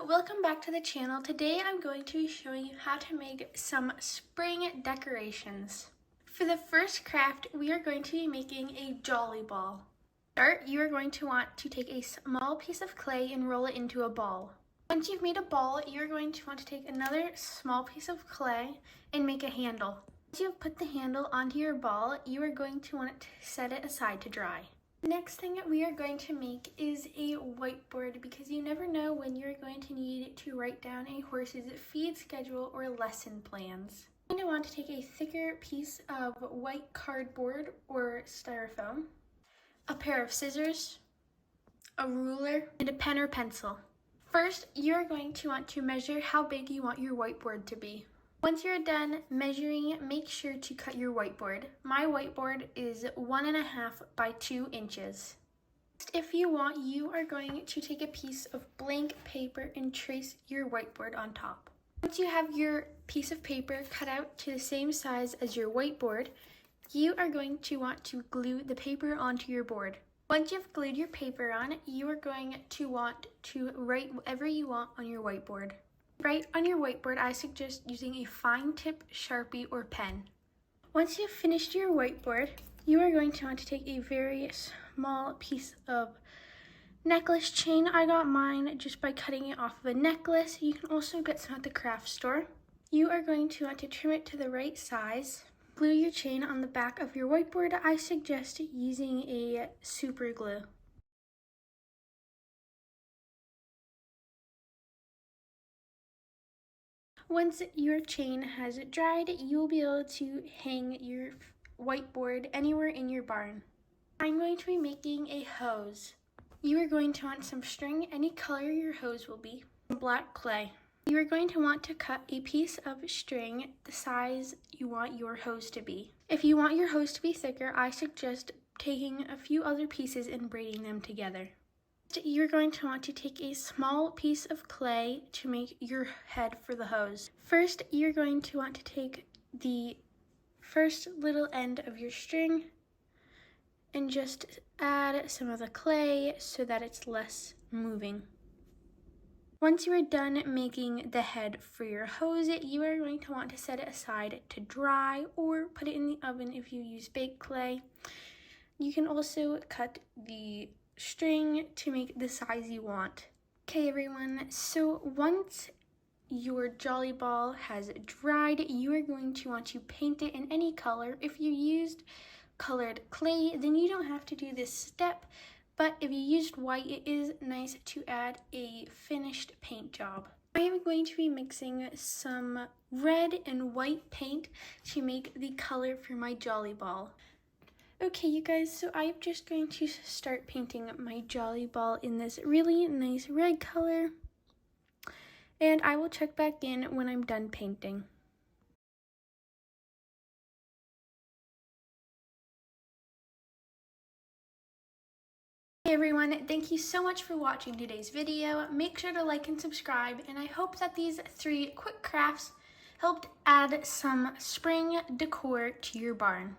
welcome back to the channel. Today I'm going to be showing you how to make some spring decorations. For the first craft, we are going to be making a jolly ball. To start, you are going to want to take a small piece of clay and roll it into a ball. Once you've made a ball, you're going to want to take another small piece of clay and make a handle. Once you've put the handle onto your ball, you are going to want to set it aside to dry. The next thing that we are going to make is a whiteboard because you never know when you're going to need to write down a horse's feed schedule or lesson plans. You're going to want to take a thicker piece of white cardboard or styrofoam, a pair of scissors, a ruler, and a pen or pencil. First, you're going to want to measure how big you want your whiteboard to be. Once you're done measuring, make sure to cut your whiteboard. My whiteboard is 1.5 by 2 inches. If you want, you are going to take a piece of blank paper and trace your whiteboard on top. Once you have your piece of paper cut out to the same size as your whiteboard, you are going to want to glue the paper onto your board. Once you've glued your paper on, you are going to want to write whatever you want on your whiteboard. Write on your whiteboard, I suggest using a fine tip Sharpie or pen. Once you've finished your whiteboard, you are going to want to take a very small piece of necklace chain. I got mine just by cutting it off of a necklace. You can also get some at the craft store. You are going to want to trim it to the right size. Glue your chain on the back of your whiteboard. I suggest using a super glue. Once your chain has dried, you will be able to hang your whiteboard anywhere in your barn. I'm going to be making a hose. You are going to want some string, any color your hose will be, black clay. You are going to want to cut a piece of string the size you want your hose to be. If you want your hose to be thicker, I suggest taking a few other pieces and braiding them together. You're going to want to take a small piece of clay to make your head for the hose. First, you're going to want to take the first little end of your string and just add some of the clay so that it's less moving. Once you are done making the head for your hose, you are going to want to set it aside to dry or put it in the oven if you use baked clay. You can also cut the string to make the size you want. Okay everyone, so once your jolly ball has dried, you are going to want to paint it in any color. If you used colored clay, then you don't have to do this step, but if you used white, it is nice to add a finished paint job. I am going to be mixing some red and white paint to make the color for my jolly ball. Okay, you guys, so I'm just going to start painting my jolly ball in this really nice red color, and I will check back in when I'm done painting. Hey everyone, thank you so much for watching today's video. Make sure to like and subscribe, and I hope that these 3 quick crafts helped add some spring decor to your barn.